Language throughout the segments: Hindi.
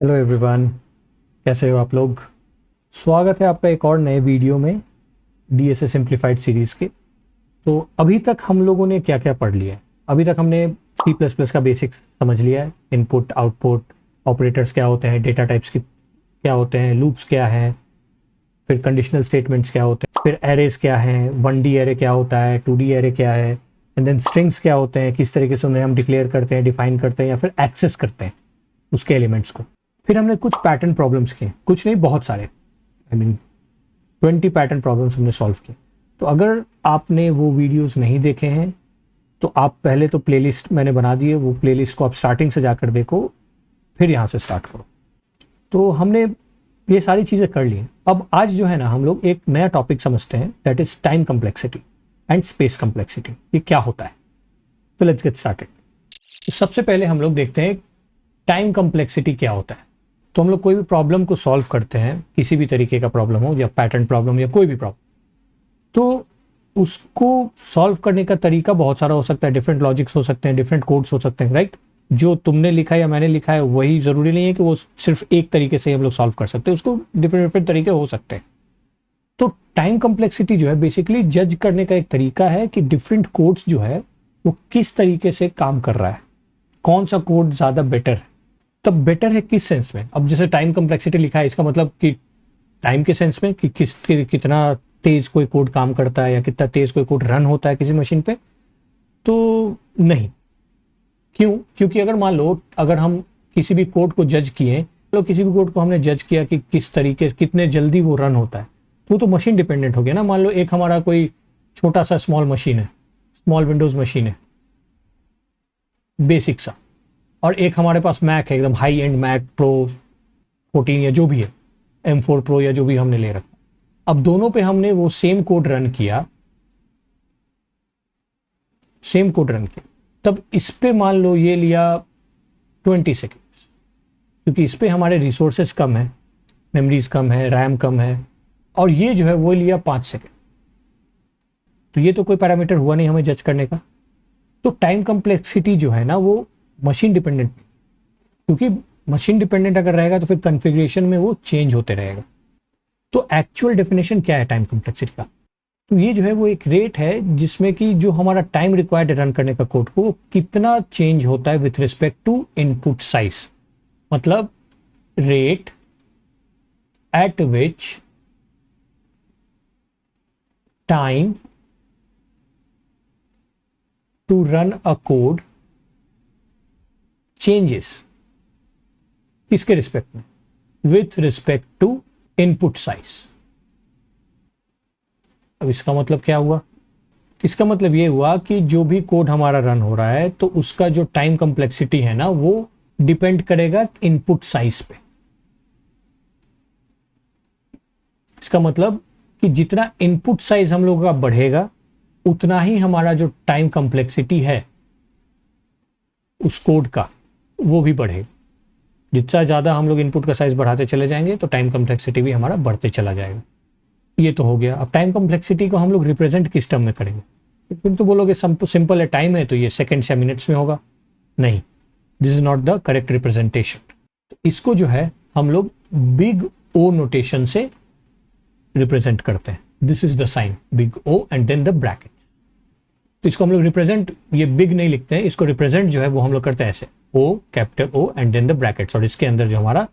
हेलो एवरीवन, कैसे हो आप लोग। स्वागत है आपका एक और नए वीडियो में डीएसए सिंप्लीफाइड सीरीज़ के। तो अभी तक हम लोगों ने क्या क्या पढ़ लिया है। अभी तक हमने सी प्लस प्लस का बेसिक्स समझ लिया है। इनपुट आउटपुट ऑपरेटर्स क्या होते हैं, डेटा टाइप्स की क्या होते हैं, लूप्स क्या हैं, फिर कंडीशनल स्टेटमेंट्स क्या होते हैं, फिर एरेज क्या हैं, 1D एरे क्या होता है, 2D एरे क्या है, एंड देन स्ट्रिंग्स क्या होते हैं, किस तरीके से उन्हें हम डिक्लेयर करते हैं, डिफाइन करते हैं या फिर एक्सेस करते हैं उसके एलिमेंट्स को। फिर हमने कुछ पैटर्न प्रॉब्लम्स किए, कुछ नहीं बहुत सारे, आई मीन 20 पैटर्न प्रॉब्लम्स हमने सॉल्व किए। तो अगर आपने वो वीडियोस नहीं देखे हैं तो आप पहले तो प्लेलिस्ट मैंने बना दी है, वो प्लेलिस्ट को आप स्टार्टिंग से जाकर देखो, फिर यहाँ से स्टार्ट करो। तो हमने ये सारी चीज़ें कर ली हैं। अब आज जो है ना, हम लोग एक नया टॉपिक समझते हैं, that is time complexity and space complexity. ये क्या होता है, तो लेट्स गेट स्टार्टेड। तो सबसे पहले हम लोग देखते हैं टाइम कम्प्लेक्सिटी क्या होता है। तो हम लोग कोई भी प्रॉब्लम को सॉल्व करते हैं, किसी भी तरीके का प्रॉब्लम हो, या पैटर्न प्रॉब्लम या कोई भी प्रॉब्लम, तो उसको सॉल्व करने का तरीका बहुत सारा हो सकता है। डिफरेंट लॉजिक्स हो सकते हैं, डिफरेंट कोड्स हो सकते हैं, राइट। जो तुमने लिखा है या मैंने लिखा है वही जरूरी नहीं है कि वो सिर्फ एक तरीके से हम लोग सॉल्व कर सकते हैं, उसको डिफरेंट डिफरेंट तरीके हो सकते हैं। तो टाइम कम्प्लेक्सिटी जो है बेसिकली जज करने का एक तरीका है कि डिफरेंट कोड्स जो है वो किस तरीके से काम कर रहा है, कौन सा कोड ज्यादा बेटर है। तब बेटर है किस सेंस में, अब जैसे टाइम कम्प्लेक्सिटी लिखा है, इसका मतलब कि टाइम के सेंस में कि कितना तेज कोई कोड काम करता है या कितना तेज कोई कोड रन होता है किसी मशीन पे, तो नहीं। क्यों? क्योंकि अगर मान लो अगर हम किसी भी कोड को जज किए, तो किसी भी कोड को हमने जज किया कि किस तरीके कितने जल्दी वो रन होता है, तो मशीन डिपेंडेंट हो गया ना। मान लो एक हमारा कोई छोटा सा स्मॉल मशीन है, स्मॉल विंडोज मशीन है, बेसिक सा, और एक हमारे पास मैक है, एकदम हाई एंड मैक प्रो 14 या जो भी है, M4 प्रो या जो भी हमने ले रखा। अब दोनों पे हमने वो सेम कोड रन किया, सेम कोड रन किया, तब इस पे मान लो ये लिया 20 सेकेंड्स, क्योंकि इस पे हमारे रिसोर्सेस कम है, मेमोरीज कम है, रैम कम है, और ये जो है वो लिया 5 सेकेंड। तो ये तो कोई पैरामीटर हुआ नहीं हमें जज करने का। तो टाइम कम्प्लेक्सिटी जो है ना वो मशीन डिपेंडेंट, क्योंकि मशीन डिपेंडेंट अगर रहेगा तो फिर कॉन्फ़िगरेशन में वो चेंज होते रहेगा। तो एक्चुअल डेफिनेशन क्या है टाइम कम्प्लेक्सिटी का? तो ये जो है वो एक रेट है जिसमें कि जो हमारा टाइम रिक्वायर्ड रन करने का कोड को कितना चेंज होता है with respect to input size. मतलब rate at which time to run a code changes, किसके रिस्पेक्ट में? With respect to input size. अब इसका मतलब क्या हुआ? इसका मतलब ये हुआ कि जो भी कोड हमारा रन हो रहा है तो उसका जो टाइम कम्प्लेक्सिटी है ना वो डिपेंड करेगा इनपुट साइज पे। इसका मतलब कि जितना इनपुट साइज हम लोगों का बढ़ेगा उतना ही हमारा जो टाइम कम्प्लेक्सिटी है उस कोड का वो भी बढ़ेगा। जितना ज़्यादा हम लोग इनपुट का साइज बढ़ाते चले जाएंगे तो टाइम कम्प्लेक्सिटी भी हमारा बढ़ते चला जाएगा। ये तो हो गया। अब टाइम कम्प्लेक्सिटी को हम लोग रिप्रेजेंट किस टर्म में करेंगे? तुम तो बोलोगे सिंपल है, टाइम है तो ये सेकेंड्स या मिनट्स में होगा। नहीं, this is not the correct representation. तो इसको जो है हम लोग बिग ओ नोटेशन से रिप्रेजेंट करते हैं। This is the sign big O and then the bracket. तो इसको हम लोग रिप्रेजेंट, ये बिग नहीं लिखते हैं, इसको रिप्रेजेंट जो है वो हम लोग करते हैं ऐसे, O capital O and then the brackets, और इसके अंदर जो हमारा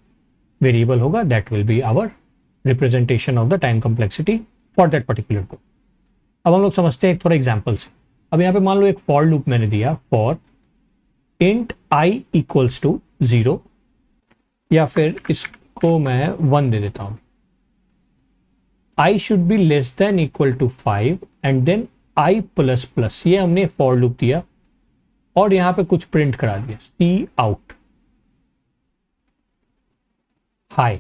वेरिएबल होगा that will be our representation of the time complexity for that particular code. अब हम लोग समझते हैं एक थोड़ा एग्जाम्पल से। अब यहाँ पे मान लो एक फॉर लूप मैंने दिया, for int I equals to 0, या फिर इसको मैं 1 दे देता हूं, I should be less than equal to 5 and then I plus plus. ये हमने फॉर लूप दिया और यहां पे कुछ प्रिंट करा दिया, सी आउट हाई,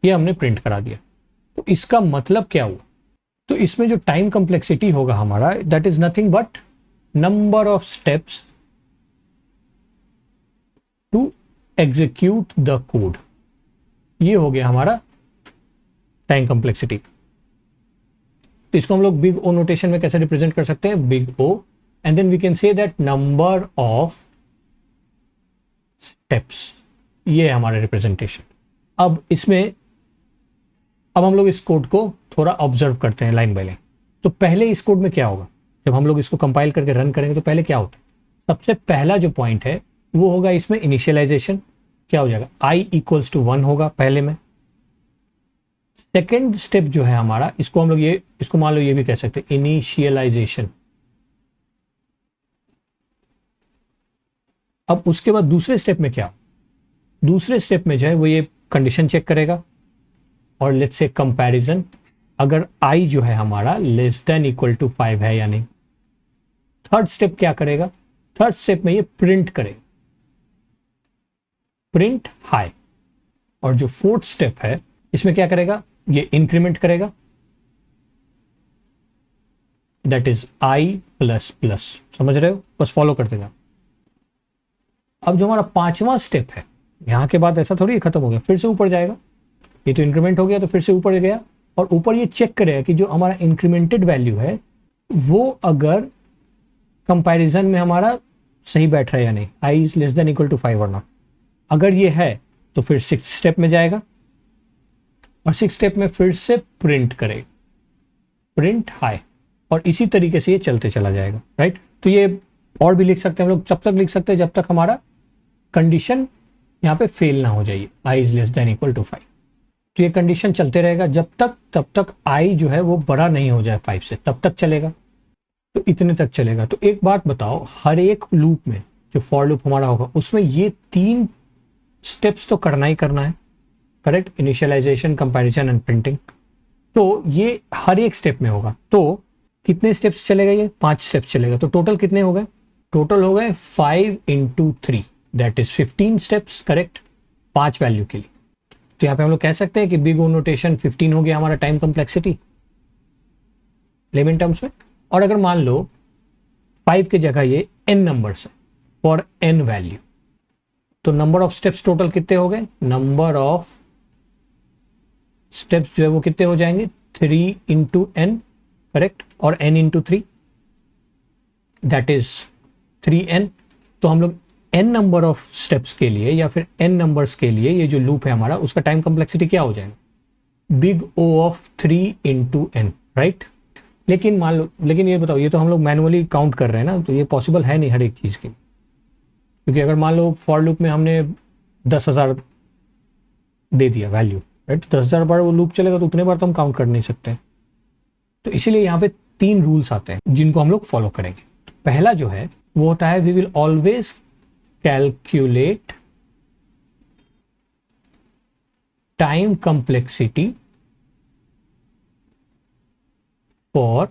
ये हमने प्रिंट करा दिया। तो इसका मतलब क्या हुआ? तो इसमें जो टाइम कम्प्लेक्सिटी होगा हमारा, that is nothing but number of steps to execute the code. ये हो गया हमारा टाइम कम्प्लेक्सिटी। तो इसको हम लोग बिग ओ नोटेशन में कैसे रिप्रेजेंट कर सकते हैं? Big O, and then we can say that number of steps, ये है हमारा रिप्रेजेंटेशन। अब हम लोग इस कोड को थोड़ा ऑब्जर्व करते हैं लाइन बाय लाइन। तो पहले इस कोड में क्या होगा, जब हम लोग इसको कंपाइल करके रन करेंगे तो पहले क्या होता है, सबसे पहला जो पॉइंट है वो होगा इसमें इनिशियलाइजेशन। क्या हो जाएगा, i इक्वल्स टू 1 होगा पहले में। सेकेंड स्टेप जो है हमारा, इसको हम लोग इसको मान लो ये भी कह सकते हैं इनिशियलाइजेशन। अब उसके बाद दूसरे स्टेप में क्या, दूसरे स्टेप में जो है वो ये कंडीशन चेक करेगा और लेट्स से कंपैरिजन, अगर i जो है हमारा लेस देन इक्वल टू 5 है या नहीं। थर्ड स्टेप क्या करेगा, थर्ड स्टेप में ये प्रिंट करेगा, प्रिंट हाई। और जो फोर्थ स्टेप है इसमें क्या करेगा, ये इंक्रीमेंट करेगा, that is i plus plus. समझ रहे हो, बस फॉलो करते जाओ। अब जो हमारा पांचवा स्टेप है, यहां के बाद ऐसा थोड़ी खत्म हो गया, फिर से ऊपर जाएगा। ये तो इंक्रीमेंट हो गया तो फिर से ऊपर गया और ऊपर ये चेक करेगा कि जो हमारा इंक्रीमेंटेड वैल्यू है वो अगर कंपैरिजन में हमारा सही बैठ रहा है या नहीं, i is less than equal to 5 और नॉट। अगर ये है तो फिर 6th स्टेप में जाएगा और 6th स्टेप में फिर से प्रिंट करेगा, प्रिंट हाई। और इसी तरीके से ये चलते चला जाएगा, राइट। तो ये और भी लिख सकते हैं हम लोग, जब तक लिख सकते हैं जब तक हमारा कंडीशन यहाँ पे फेल ना हो जाए, i is less than equal to 5। तो ये कंडीशन चलते रहेगा तब तक i जो है वो बड़ा नहीं हो जाए 5 से, तब तक चलेगा। तो इतने तक चलेगा। तो एक बात बताओ, हर एक लूप में जो फॉर लूप हमारा होगा उसमें ये 3 स्टेप्स तो करना ही करना है, correct, initialization, comparison and printing. तो ये हर एक स्टेप में होगा। तो कितने स्टेप्स चलेगा, ये 5 स्टेप्स चलेगा। तो टोटल कितने हो गए, टोटल हो गए 5 × 3 that is 15 steps, correct, 5 value के लिए। तो यहाँ पे हम लोग कह सकते हैं कि बिग ओ नोटेशन 15 हो गया हमारा टाइम कॉम्प्लेक्सिटी लेमन टर्म्स में। और अगर मान लो 5 की जगह ये n नंबर्स है फॉर n वैल्यू, तो नंबर ऑफ स्टेप्स टोटल कितने हो गए, नंबर ऑफ स्टेप्स जो है वो कितने हो जाएंगे, 3 × n, करेक्ट, और n × 3 दैट इज 3n। तो हम लोग n नंबर ऑफ स्टेप्स के लिए या फिर n नंबर्स के लिए ये जो लूप है हमारा उसका टाइम कॉम्प्लेक्सिटी क्या हो जाएगा, big O of 3 × n, right. लेकिन मान लो, लेकिन ये बताओ, ये तो हम लोग मैनुअली काउंट कर रहे हैं ना, तो ये पॉसिबल है नहीं हर एक चीज की। क्योंकि अगर मान लो फॉर लूप में हमने 10,000 दे दिया वैल्यू, राइट, 10,000 बार वो लूप चलेगा तो उतने बार तो हम काउंट कर नहीं सकते। तो इसीलिए यहाँ पे 3 रूल्स आते हैं जिनको हम लोग फॉलो करेंगे। तो पहला जो है वो होता है we will always calculate time complexity for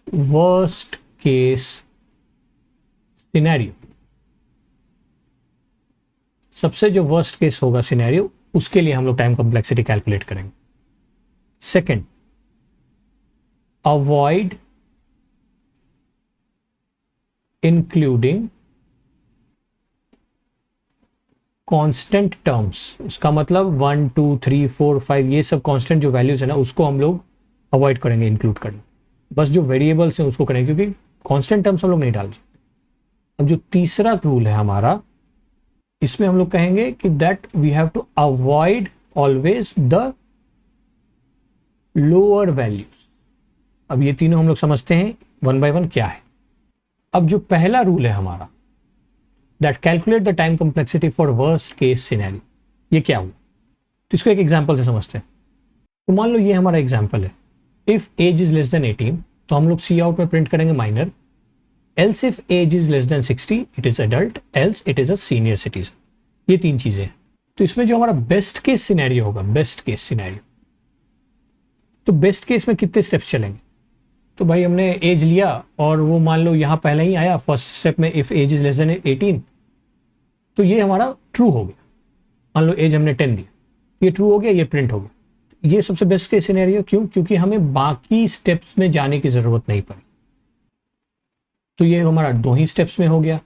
worst case scenario. सबसे जो वर्स्ट केस होगा सिनेरियो, उसके लिए हम लोग टाइम कॉम्प्लेक्सिटी कैलकुलेट करेंगे। Second, avoid including constant terms. इसका मतलब 1 2 3 4 5 ये सब कांस्टेंट जो वैल्यूज है ना उसको हम लोग अवॉइड करेंगे इंक्लूड करना। बस जो वेरिएबल्स हैं उसको करेंगे, क्योंकि कांस्टेंट टर्म्स हम लोग नहीं डाल सकते। अब जो तीसरा रूल है हमारा, इसमें हम लोग कहेंगे कि that we have to avoid always the lower values. अब ये तीनों हम लोग समझते हैं 1 by 1 क्या है। अब जो पहला रूल है हमारा, that calculate the time complexity for worst case scenario, ये क्या हुआ, तो इसको एक एग्जांपल से समझते हैं। तो मान लो ये हमारा एग्जांपल है, if age is less than 18 तो हम लोग सी आउट में प्रिंट करेंगे minor, else if age is less than 60 it is adult, else it is a senior citizen. ये 3 चीजें। तो इसमें जो हमारा बेस्ट केस सिनेरियो होगा, बेस्ट केस सिनेरियो, तो बेस्ट केस में कितने स्टेप्स चलेंगे। तो भाई हमने एज लिया और वो मान लो यहाँ पहले ही आया फर्स्ट स्टेप में, if age is less than 18, तो ये हमारा ट्रू हो गया। मान लो एज हमने 10 दिया, ये ट्रू हो गया, ये प्रिंट हो गया। ये सबसे बेस्ट केस सिनेरियो। क्यों? क्योंकि हमें बाकी स्टेप्स में जाने की जरूरत नहीं पड़ी। तो ये हमारा 2 ही स्टेप्स में हो गया।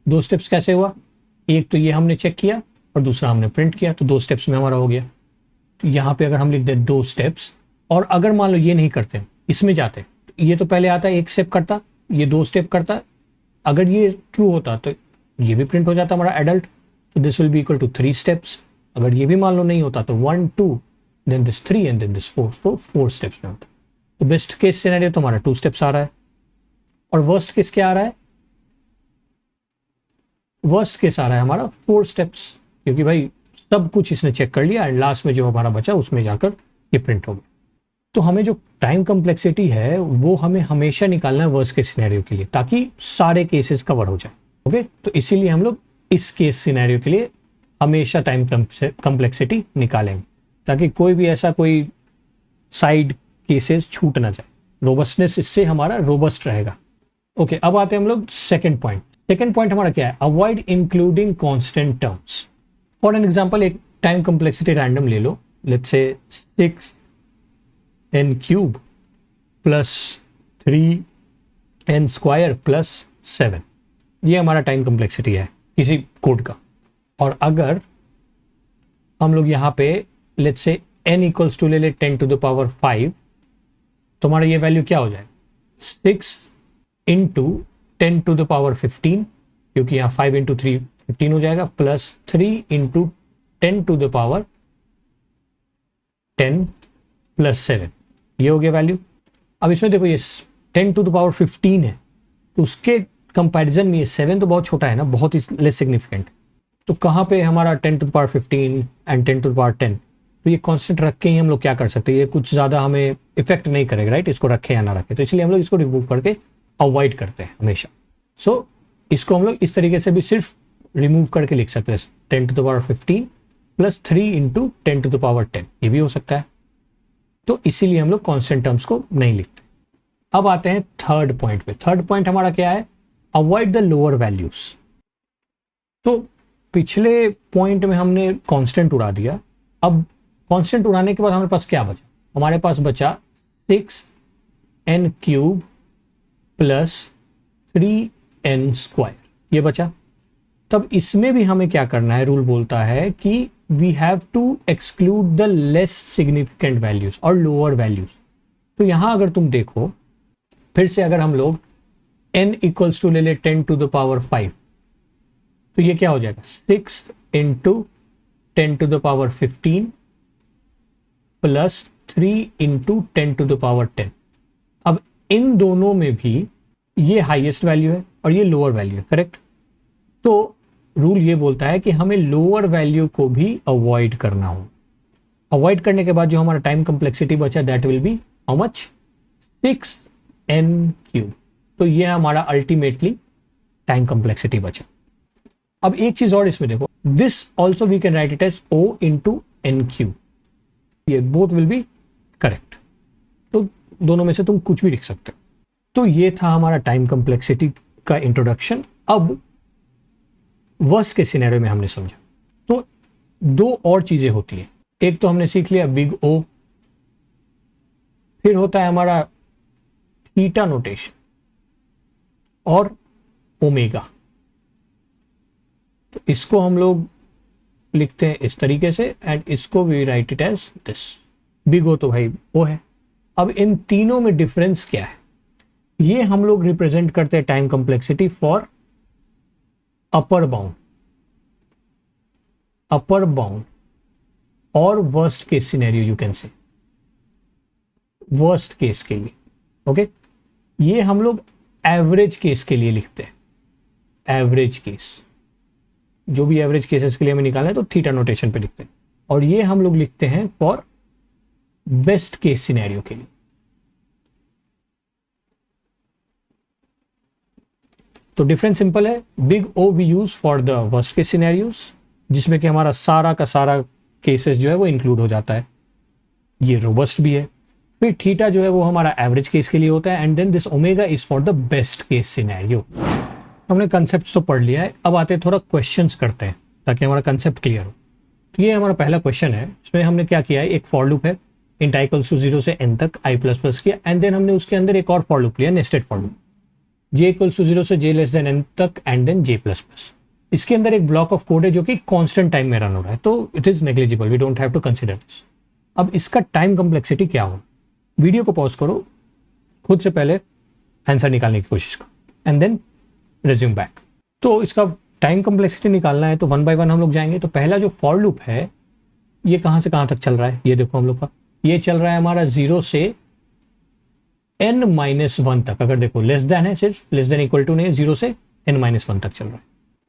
2 स्टेप्स कैसे हुआ, एक तो ये हमने चेक किया और दूसरा हमने प्रिंट किया, तो 2 स्टेप्स में हमारा हो गया। तो यहाँ पे अगर हम लिख दे 2 स्टेप्स, और अगर मान लो ये नहीं करते, इसमें जाते, तो ये तो पहले आता है 1 स्टेप करता, ये 2 स्टेप करता। अगर ये ट्रू होता तो ये भी प्रिंट हो जाता हमारा एडल्ट, तो this will be equal to 3 steps. अगर ये भी मान लो नहीं होता तो 1 2 then this 3 and then this 4, तो 4 स्टेप्स में होता है। तो बेस्ट केस सिनेरियो तो हमारा 2 स्टेप्स आ रहा है, और वर्स्ट केस क्या आ रहा है? वर्स्ट केस आ रहा है हमारा 4 स्टेप्स, क्योंकि भाई सब कुछ इसने चेक कर लिया एंड लास्ट में जो हमारा बचा उसमें जाकर ये प्रिंट हो गया। तो हमें जो टाइम कम्प्लेक्सिटी है वो हमें हमेशा निकालना है वर्स्ट केस सिनेरियो के लिए, ताकि सारे केसेस कवर हो जाए। ओके, तो इसीलिए हम लोग इस केस सिनेरियो के लिए हमेशा टाइम कम्प्लेक्सिटी निकालेंगे, ताकि कोई भी ऐसा कोई साइड केसेस छूट ना जाए। रोबस्टनेस इससे हमारा रोबस्ट रहेगा। ओके, अब आते हैं हम लोग सेकेंड पॉइंट। सेकेंड पॉइंट हमारा क्या है? Avoid including constant terms. For an example, एक टाइम कम्प्लेक्सिटी रैंडम ले लो, let's say 6n cube plus 3n square plus 7, ये हमारा टाइम कम्प्लेक्सिटी है किसी कोड का। और अगर हम लोग यहाँ पे let's say n equals to ले ले 10 टू द पावर 5, तो हमारा ये वैल्यू क्या हो जाए? 6 इंटू 10 टू द पावर 15, क्योंकि यहाँ 5 इंटू 3 15 हो जाएगा, plus 3 into 10 to the power 10 plus 7, ये हो गया वैल्यू। अब इसमें देखो ये 10 टू द पावर 15 है, तो उसके कंपैरिजन में ये 7 तो बहुत छोटा है ना, बहुत ही लेस सिग्निफिकेंट। तो कहाँ पे हमारा 10 to the power 15 and 10 to the power 10, तो ये कांस्टेंट रख के ही हम लोग क्या कर सकते हैं, ये कुछ ज़्यादा हमें इफेक्ट नहीं करेगा, राइट? इसको रखे या ना रखे, तो इसलिए हम लोग इसको रिमूव करके अवॉइड करते हैं हमेशा। सो इसको हम लोग इस तरीके से भी सिर्फ रिमूव करके लिख सकते हैं, 10 to the power 15 plus 3 into 10 to the power 10, ये भी हो सकता है। तो इसीलिए हम लोग कांस्टेंट टर्म्स को नहीं लिखते। अब आते हैं थर्ड पॉइंट पे। थर्ड पॉइंट हमारा क्या है? Avoid the lower values. तो पिछले पॉइंट में हमने कांस्टेंट उड़ा दिया, अब कांस्टेंट उड़ाने के बाद हमारे पास क्या बचा? हमारे पास बचा 6n cube plus 3n square, ये बचा। तब इसमें भी हमें क्या करना है? रूल बोलता है कि we have to exclude the less significant values और लोअर वैल्यूज। तो यहां अगर तुम देखो फिर से, अगर हम लोग n इक्वल्स टू ले ले 10 टू द पावर 5, तो ये क्या हो जाएगा? 6 into 10 to the power 15 plus 3 into 10 to the power 10। अब इन दोनों में भी ये हाईएस्ट वैल्यू है और ये लोअर वैल्यू है, करेक्ट? तो रूल ये बोलता है कि हमें लोअर वैल्यू को भी अवॉइड करना हो। अवॉइड करने के बाद जो हमारा टाइम कम्प्लेक्सिटी बचा, that will B how much? 6n cube. तो ये हमारा अल्टीमेटली टाइम कम्प्लेक्सिटी बचा। अब एक चीज और इसमें देखो, this also we can write it as o into N cube, ये बोथ विल बी करेक्ट। तो दोनों में से तुम कुछ भी लिख सकते हो। तो ये था हमारा टाइम कम्प्लेक्सिटी का इंट्रोडक्शन। अब वर्स्ट के सिनेरियो में हमने समझा, तो दो और चीजें होती है। एक तो हमने सीख लिया बिग ओ, फिर होता है हमारा थीटा नोटेशन और ओमेगा। तो इसको हम लोग लिखते हैं इस तरीके से एंड इसको we write it as this. Big O तो भाई वो है। अब इन तीनों में डिफरेंस क्या है? ये हम लोग रिप्रेजेंट करते हैं time complexity for upper bound और worst case scenario, you can say worst case के लिए। ओके, ये हम लोग एवरेज केस के लिए लिखते हैं। एवरेज केस, जो भी एवरेज केसेस के लिए हमें निकालना है तो थीटा नोटेशन पे लिखते हैं, और ये हम लोग लिखते हैं फॉर बेस्ट केस सिनेरियो के लिए। तो डिफरेंस सिंपल है। Big O we use for the worst case scenarios, जिसमें कि हमारा सारा का सारा केसेस जो है वो इंक्लूड हो जाता है, ये रोबस्ट भी है। फिर थीटा जो है वो हमारा एवरेज केस के लिए होता है, and then this omega is for the best case scenario. हमने कंसेप्ट तो पढ़ लिया है, अब आते हैं थोड़ा क्वेश्चंस करते हैं ताकि हमारा कंसेप्ट क्लियर हो। तो ये हमारा पहला क्वेश्चन है, इसमें हमने क्या किया है, एक फॉर लूप है इंट i इक्वल्स टू 0 से n तक i प्लस प्लस किया, एंड देन हमने उसके अंदर एक और फॉर लूप लिया, nested for loop, j equals to 0 से j लेस देन n तक and then j plus plus. इसके अंदर एक ब्लॉक ऑफ कोड है जो कि कांस्टेंट टाइम में रन हो रहा है, तो it is negligible, we don't have to consider this. अब इसका टाइम कम्प्लेक्सिटी क्या हो? वीडियो को पॉज करो, खुद से पहले आंसर निकालने की कोशिश करो एंड देन रिज्यूम बैक। तो इसका टाइम कॉम्प्लेक्सिटी निकालना है तो वन बाय वन हम लोग जाएंगे। तो पहला जो फॉर लूप है ये कहाँ से कहाँ तक चल रहा है, ये देखो हम लोग का ये चल रहा है हमारा 0 से n-1 तक। अगर देखो लेस देन है, सिर्फ लेस देन इक्वल टू नहीं है, 0 से n-1 तक चल रहा है।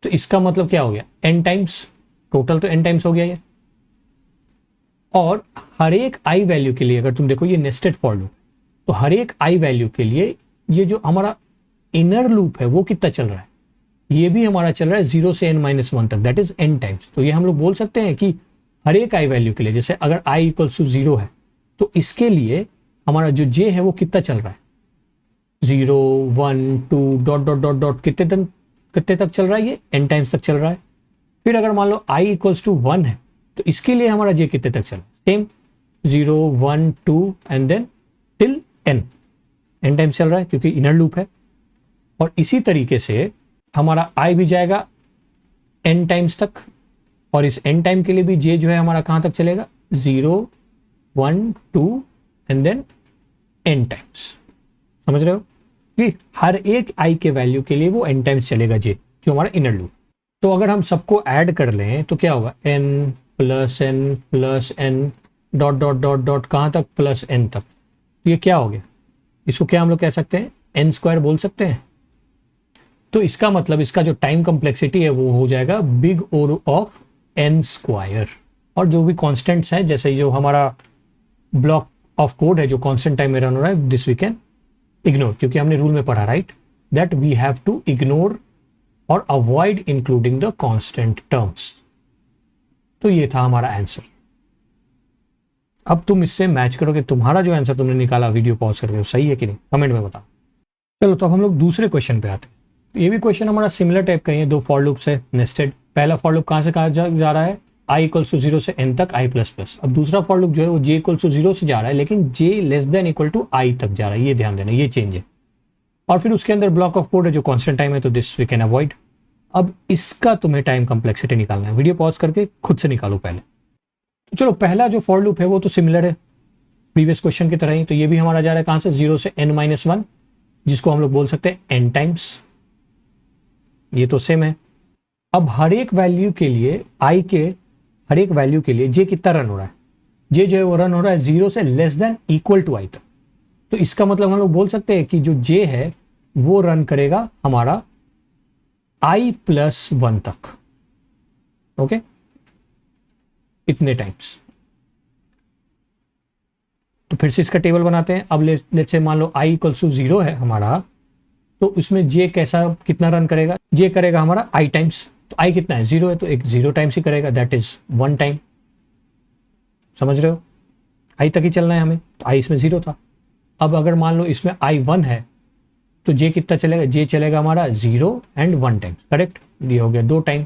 तो इसका मतलब क्या हो गया, n टाइम्स, टोटल तो n टाइम्स हो गया ये। और हर एक i वैल्यू के लिए अगर तुम देखो ये नेस्टेड फॉर लूप, तो हर एक i वैल्यू के लिए ये जो हमारा इनर लूप है वो कितना चल रहा है, ये भी हमारा चल रहा है 0 से n-1 तक, दैट इज n टाइम्स। तो ये हम लोग बोल सकते हैं कि हर एक i वैल्यू के लिए, जैसे अगर i इक्वल्स टू 0 है तो इसके लिए हमारा जो j है वो कितना चल रहा है, 0 1 2 डॉट डॉट डॉट डॉट कितने तक चल रहा है, ये n टाइम्स तक चल रहा है। फिर अगर मान लो i इक्वल्स टू 1 है तो इसके लिए हमारा j कितने तक चल रहा है, same 0 1 2 and then till n times चल रहा है क्योंकि इनर लूप है। और इसी तरीके से हमारा i भी जाएगा n टाइम्स तक, और इस n टाइम के लिए भी j जो है हमारा कहां तक चलेगा, 0 1 2 एंड देन n टाइम्स। समझ रहे हो कि हर एक i के वैल्यू के लिए वो n टाइम्स चलेगा j, जो हमारा इनर लूप। तो अगर हम सबको ऐड कर लें तो क्या होगा, n plus n dot dot dot dot कहां तक, प्लस n तक। ये क्या हो गया, इसको क्या हम लोग कह सकते हैं, n स्क्वायर बोल सकते हैं। तो इसका मतलब इसका जो टाइम कॉम्प्लेक्सिटी है वो हो जाएगा big O of n square. और जो भी कॉन्स्टेंट्स हैं, जैसे जो हमारा ब्लॉक ऑफ कोड है जो कांस्टेंट टाइम में रन हो रहा है, दिस वी कैन इग्नोर, क्योंकि हमने रूल में पढ़ा right, that we have to ignore और avoid including the constant terms. तो ये था हमारा आंसर। अब तुम इससे मैच करो कि तुम्हारा जो आंसर तुमने निकाला वीडियो पॉज करके वो सही है कि नहीं, कमेंट में बताओ। चलो तो हम लोग दूसरे क्वेश्चन पे आते हैं। ये भी क्वेश्चन हमारा सिमिलर टाइप का ही है, दो फॉर लूप्स है नेस्टेड। पहला फॉर लूप कहाँ से कहाँ जा रहा है, i इक्वल्स टू 0 से n तक i प्लस प्लस। अब दूसरा फॉर लूप जो है वो j इक्वल्स टू 0 से जा रहा है, लेकिन j less than equal to i तक जा रहा है, ये ध्यान देना, ये चेंज है। और फिर उसके अंदर ब्लॉक ऑफ कोड है जो कांस्टेंट टाइम है, तो दिस वी कैन अवॉइड। अब इसका तुम्हें टाइम कॉम्प्लेक्सिटी निकालना है, वीडियो पॉज करके खुद से निकालो पहले। तो चलो पहला जो फॉर लूप है वो तो सिमिलर है प्रीवियस क्वेश्चन की तरह ही। तो ये भी हमारा जा रहा है कहां से, 0 से n-1, जिसको हम लोग बोल सकते हैं n टाइम्स, ये तो सेम है। अब हर एक वैल्यू के लिए i के हर एक वैल्यू के लिए j कितना रन हो रहा है, j जो है वो रन हो रहा है 0 से less than equal to i तक। तो इसका मतलब हम लोग बोल सकते हैं कि जो j है वो रन करेगा हमारा i प्लस 1 तक, ओके, इतने टाइम्स। तो फिर से इसका टेबल बनाते हैं। अब लेट्स से मान लो i इक्वल्स टू 0 है हमारा, तो उसमें j कैसा कितना रन करेगा, j करेगा हमारा i टाइम्स। तो i कितना है, 0 है, तो एक 0 टाइम्स ही करेगा, दैट इज 1 टाइम। समझ रहे हो, i तक ही चलना है हमें, तो i इसमें 0 था। अब अगर मान लो इसमें i 1 है तो j कितना चलेगा, j चलेगा हमारा 0 एंड 1 टाइम्स, करेक्ट, ये हो गया 2 टाइम।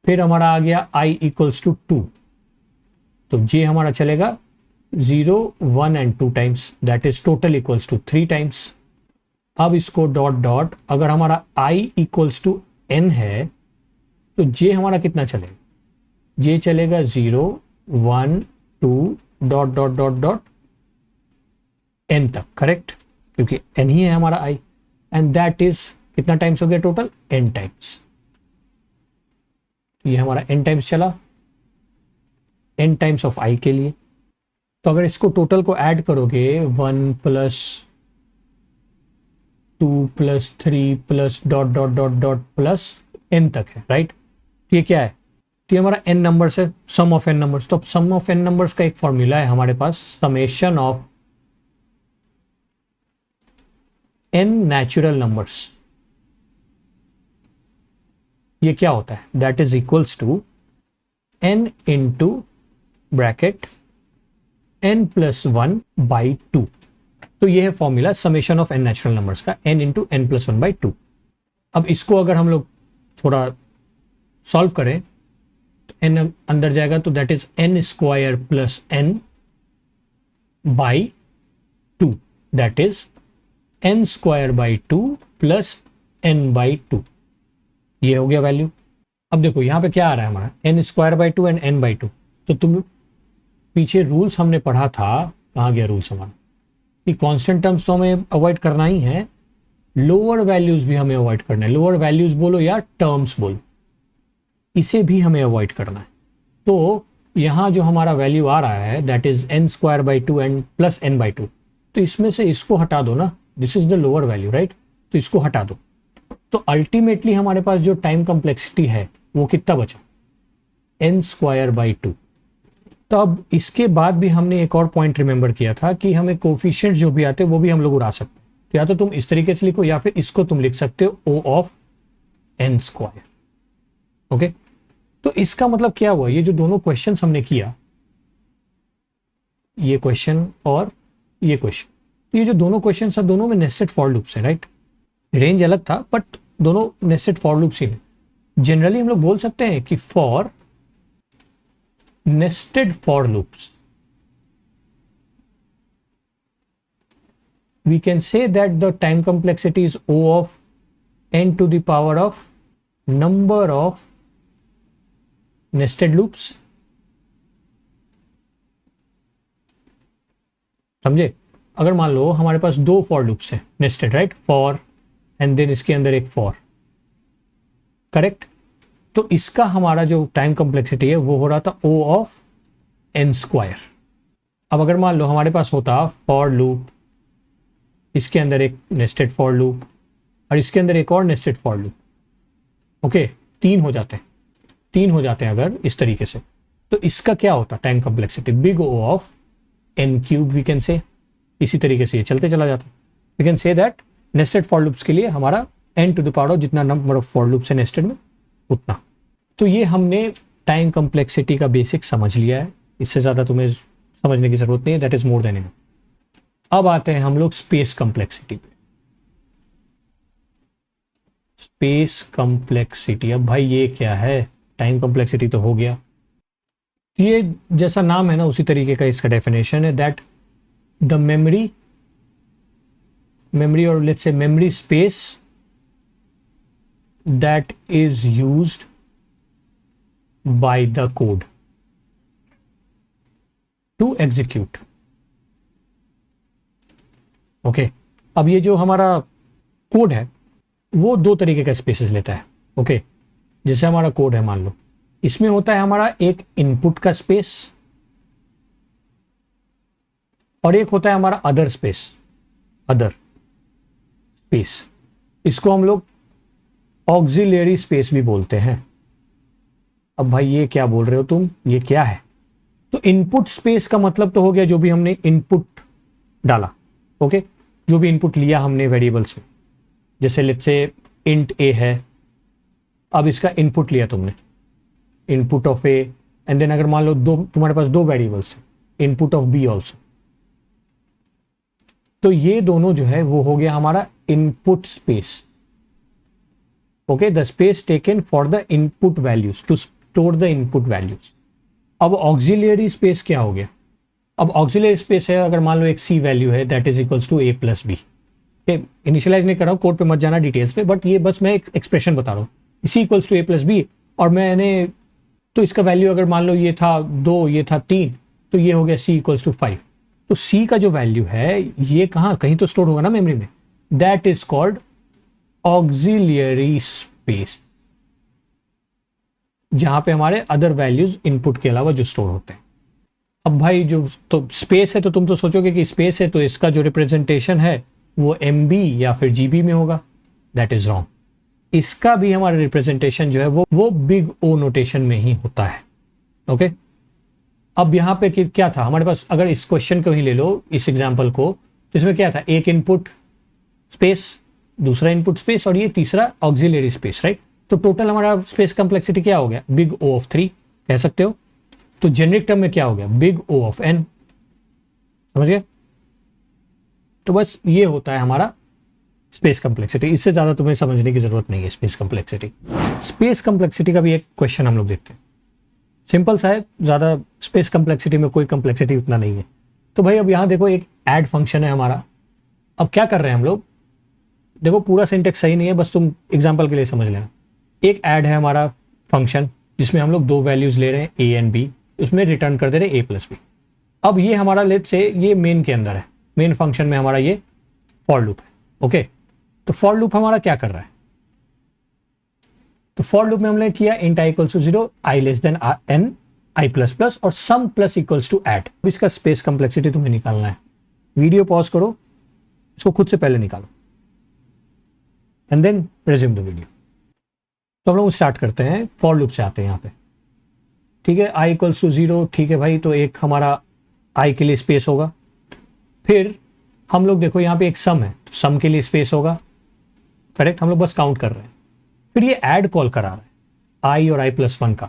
फिर हमारा आ गया i इक्वल्स टू 2, तो j हमारा चलेगा 0 1 and 2 times, that is total equals to 3 times. अब इसको डॉट डॉट, अगर हमारा i इक्वल्स टू n है तो j हमारा कितना चलेगा, j चलेगा 0 1 2 dot dot dot dot n तक, करेक्ट, क्योंकि n ही है हमारा i, एंड दैट इज कितना टाइम्स हो गया टोटल, n टाइम्स। ये हमारा n टाइम्स चला, n टाइम्स ऑफ i के लिए। तो अगर इसको टोटल को ऐड करोगे 1 plus 2 plus 3 plus dot dot dot dot plus n तक है, राइट। ये क्या है, तो ये हमारा n नंबर्स है, सम ऑफ n नंबर्स। तो अब सम ऑफ n नंबर्स का एक फॉर्मूला है हमारे पास, summation of n natural numbers. ये क्या होता है, that is equals to n into bracket n plus 1 by 2। तो ये है formula summation of n natural numbers का, n into n plus 1 by 2। अब इसको अगर हम लोग थोड़ा सॉल्व करें तो n अंदर जाएगा, तो that is n square plus n by 2, that is n square by 2 plus n by 2। ये हो गया वैल्यू। अब देखो यहाँ पे क्या आ रहा है हमारा, n square by 2 and n by 2। तो तुम पीछे रूल्स हमने पढ़ा था, कहाँ गया रूल्स हमारा, कि कांस्टेंट टर्म्स तो हमें अवॉइड करना ही है, लोअर वैल्यूज भी हमें अवॉइड करना है। लोअर वैल्यूज बोलो या टर्म्स बोलो, इसे भी हमें अवॉइड करना है। तो यहाँ जो हमारा वैल्यू आ रहा है that is n² and plus n/2, तो इसमें से इसको हटा दो ना, this is the lower value right, तो इसको हटा दो। तो अल्टीमेटली हमारे पास जो टाइम कॉम्प्लेक्सिटी है वो कितना बचा, n²/2। तो अब इसके बाद भी हमने एक और पॉइंट रिमेंबर किया था कि हमें कोफिशिएंट जो भी आते हैं वो भी हम लोग उड़ा सकते हैं। तो या तो तुम इस तरीके से लिखो या फिर इसको तुम लिख सकते हो O(n²). ओके, तो इसका मतलब क्या हुआ, ये जो दोनों क्वेश्चन हमने किया, ये क्वेश्चन और ये क्वेश्चन, ये जो दोनों क्वेश्चन सब दोनों में नेस्टेड फॉर लूप्स है राइट। रेंज अलग था बट दोनों नेस्टेड फॉर लूप्स ही हैं। जनरली हम लोग बोल सकते हैं कि for nested for loops we can say that the time complexity is O of n to the power of number of nested loops। समझे, अगर मान लो हमारे पास दो फॉर लूप्स है nested right, for and then इसके अंदर एक फॉर, करेक्ट। तो इसका हमारा जो टाइम कॉम्प्लेक्सिटी है वो हो रहा था O of n²। अब अगर मान लो हमारे पास होता फॉर लूप, इसके अंदर एक नेस्टेड फॉर लूप और इसके अंदर एक और नेस्टेड फॉर लूप, ओके, तीन हो जाते हैं अगर इस तरीके से, तो इसका क्या होता time complexity, big O of n³ we can say. इसी तरीके से ये चलते चला जाता, we can say that nested for loops के लिए हमारा n⁻, जितना नंबर ऑफ फॉर लूप्स है नेस्टेड में उतना। तो ये हमने टाइम कॉम्प्लेक्सिटी का बेसिक समझ लिया है, इससे ज़्यादा तुम्हें समझने की ज़रूरत नहीं है, that is more than enough. अब आते हैं हम लोग स्पेस कॉम्प्लेक्सिटी पे। स्पेस कॉम्प्लेक्सिटी, अब भाई ये क्या है, टाइम कॉम्प्लेक्सिटी तो हो गया, ये जैसा नाम है ना उसी तरीके का इसका डेफिनेशन है, दैट द मेमोरी और let's say memory space that is used by the code to execute। Okay, अब ये जो हमारा कोड है वो दो तरीके का स्पेसेस लेता है। ओके, जैसे हमारा कोड है मान लो, इसमें होता है हमारा एक इनपुट का स्पेस और एक होता है हमारा अदर स्पेस। इसको हम लोग ऑक्सिलरी स्पेस भी बोलते हैं। अब भाई ये क्या बोल रहे हो तुम, ये क्या है, तो इनपुट स्पेस का मतलब तो हो गया जो भी हमने इनपुट डाला, ओके, जो भी इनपुट लिया हमने वेरिएबल्स में, जैसे लेट्स से इंट ए है, अब इसका इनपुट लिया तुमने, input of A, and then अगर मान लो तुम्हारे पास दो वेरिएबल्स हैं, इनपुट ऑफ बी ऑल्सो, तो ये दोनों जो है वो हो गया हमारा input space. Okay, the space taken for the input values to store the input values. अब ऑक्सिलरी स्पेस क्या हो गया, अब ऑक्सिलरी स्पेस है अगर मान लो एक सी वैल्यू है that is equals to a+b। Initialize नहीं कर रहा हूँ, कोड पे मत जाना डिटेल्स पे, बट ये बस मैं एक एक्सप्रेशन बता रहा हूँ, सी इक्वल्स टू a+b, और मैंने तो इसका वैल्यू अगर मान लो ये था 2, ये था 3, तो ये हो गया c इक्वल्स टू 5। तो c का जो वैल्यू है ये कहाँ, कहीं तो स्टोर होगा ना मेमोरी में, that is called auxiliary space, जहां पे हमारे अदर वैल्यूज इनपुट के अलावा जो स्टोर होते हैं। अब भाई जो तो स्पेस है, तो तुम तो सोचोगे कि स्पेस है तो इसका जो रिप्रेजेंटेशन है वो MB या फिर GB में होगा, दैट इज रॉन्ग। इसका भी हमारा रिप्रेजेंटेशन जो है वो बिग O नोटेशन में ही होता है। ओके, अब यहाँ पे क्या था हमारे पास, अगर इस क्वेश्चन को ही ले लो, इस एग्जाम्पल को, इसमें क्या था, एक इनपुट स्पेस, दूसरा इनपुट स्पेस और ये तीसरा ऑक्सिलरी स्पेस, राइट। तो टोटल हमारा स्पेस कॉम्प्लेक्सिटी क्या हो गया, बिग O ऑफ 3 कह सकते हो। तो जेनरिक टर्म में क्या हो गया, बिग O ऑफ n, समझ गए। तो बस ये होता है हमारा स्पेस कॉम्प्लेक्सिटी, इससे ज़्यादा तुम्हें समझने की ज़रूरत नहीं है स्पेस कॉम्प्लेक्सिटी। स्पेस कॉम्प्लेक्सिटी का भी एक क्वेश्चन हम लोग देखते हैं, सिंपल सा है, ज़्यादा स्पेस कॉम्प्लेक्सिटी में कोई कॉम्प्लेक्सिटी उतना नहीं है। तो भाई अब यहाँ देखो एक ऐड फंक्शन है हमारा, अब क्या कर रहे हैं हम लोग, देखो पूरा सिंटेक्स सही नहीं है, बस तुम एग्जांपल के लिए समझ लेना। एक ऐड है हमारा फंक्शन जिसमें हम लोग दो वैल्यूज ले रहे हैं a एंड b, उसमें रिटर्न कर दे रहे हैं a+b। अब ये हमारा लेट से ये मेन के अंदर है, मेन फंक्शन में हमारा ये फॉर लूप है। ओके, तो फॉर लूप हमारा क्या कर रहा है, तो फॉर लूप में हमने किया int I equals to 0, I less than N I plus plus और sum plus equals to add. इसका स्पेस कम्प्लेक्सिटी तुम्हें निकालना है। वीडियो पॉज करो, इसको खुद से पहले निकालो and then resume the video. तो हम लोग स्टार्ट करते हैं, फॉर लूप से आते हैं यहाँ पे। ठीक है, आई इक्वल्स टू 0, ठीक है भाई, तो एक हमारा आई के लिए स्पेस होगा। फिर हम लोग देखो यहाँ पे एक सम है, तो सम के लिए स्पेस होगा, करेक्ट, हम लोग बस काउंट कर रहे हैं। फिर ये ऐड कॉल करा रहा है आई और आई प्लस 1 का,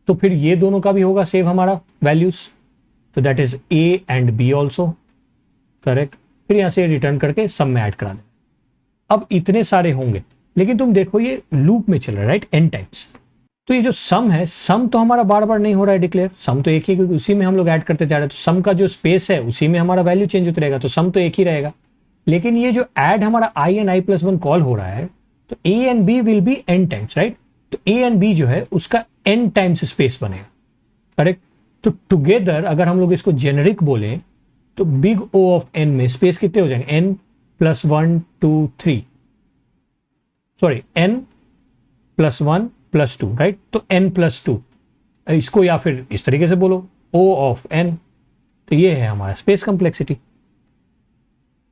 तो फिर ये दोनों का भी होगा सेव हमारा वैल्यूज, तो that is A and B also, correct. फिर यहाँ से रिटर्न करके सम में ऐड करा दें। अब इतने सारे होंगे, लेकिन तुम देखो ये लूप में चल रहा है, राइट, n टाइम्स। तो ये जो सम है, सम तो हमारा बार बार नहीं हो रहा है डिक्लेयर, सम तो एक ही, क्योंकि उसी में हम लोग ऐड करते जा रहे हैं। तो सम का जो स्पेस है उसी में हमारा वैल्यू चेंज होता रहेगा, तो सम तो एक ही रहेगा। लेकिन ये जो ऐड हमारा I and I plus 1 call हो रहा है, तो A and B will be n times, right. तो ए एंड बी जो है उसका n टाइम्स स्पेस बनेगा, करेक्ट। तो टुगेदर अगर हम लोग इसको जेनरिक बोले तो बिग O ऑफ n में स्पेस कितने हो जाएंगे, n plus 1 2 3, sorry n plus 1 plus 2, right. तो n प्लस 2, इसको या फिर इस तरीके से बोलो O ऑफ n। तो ये है हमारा स्पेस कम्प्लेक्सिटी,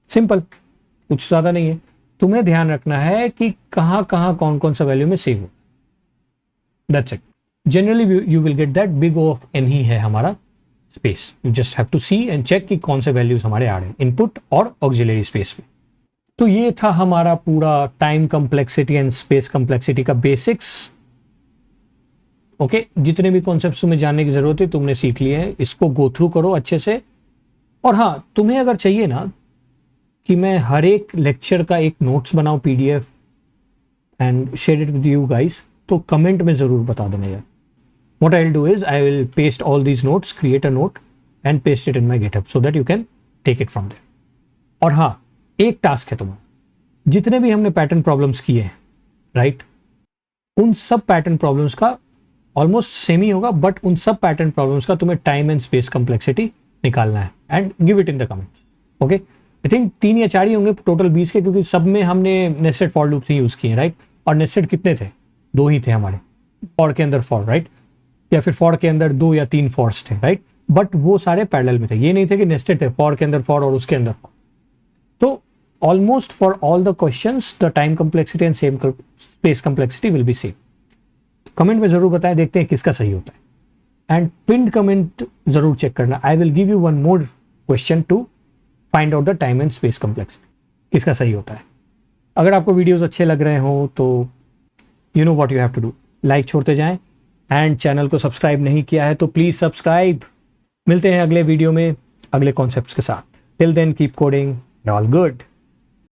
सिंपल, कुछ ज्यादा नहीं है। तुम्हें ध्यान रखना है कि कहां कहां कौन कौन सा वैल्यू में सेव हो, that's it. Generally you will get that big O of n ही है हमारा space. You just have to see and check कि कौन से वैल्यूज हमारे आ रहे हैं इनपुट और ऑक्सिलरी स्पेस में। तो ये था हमारा पूरा time complexity and space complexity का बेसिक्स। ओके, जितने भी कॉन्सेप्ट्स तुम्हें जानने की जरूरत है तुमने सीख लिए हैं, इसको गो थ्रू करो अच्छे से। और हाँ, तुम्हें अगर चाहिए ना कि मैं हर एक लेक्चर का एक नोट्स बनाऊं PDF and share it with you guys, तो कमेंट में जरूर बता देना यार। What I'll do is I will paste all these notes, create a note and paste it in my GitHub so that you can take it from there. और हाँ, एक टास्क है तुम्हारा, जितने भी हमने पैटर्न प्रॉब्लम्स किए हैं, राइट, उन सब पैटर्न प्रॉब्लम्स का ऑलमोस्ट सेम ही होगा, बट उन सब पैटर्न प्रॉब्लम्स का तुम्हें टाइम एंड स्पेस कम्प्लेक्सिटी निकालना है and give it in the comments. Okay, I think 3 या 4 ही होंगे टोटल 20 के, क्योंकि सब में हमने nested for loops he use किए, राइट। और नेस्टेड कितने थे, 2 ही थे हमारे, फॉर के अंदर फॉर, राइट, या फिर फॉर के अंदर 2 या 3 फॉर्स थे, राइट। बट वो सारे पैरेलल में थे, ये नहीं थे कि नेस्टेड थे, फॉर के अंदर फॉर और उसके अंदर फॉर। तो almost for all the questions the time complexity and same space complexity will be same. Comment में जरूर बताएं, देखते हैं किसका सही होता है। एंड पिन्ड कमेंट जरूर चेक करना। I will give you one more question to find out the time and space complexity, किसका सही होता है। अगर आपको वीडियोस अच्छे लग रहे हो तो you know what you have to do, like छोड़ते जाएं एंड चैनल को सब्सक्राइब नहीं किया है तो प्लीज सब्सक्राइब। मिलते हैं अगले वीडियो में अगले कॉन्सेप्ट्स के साथ। Till then keep coding, all good.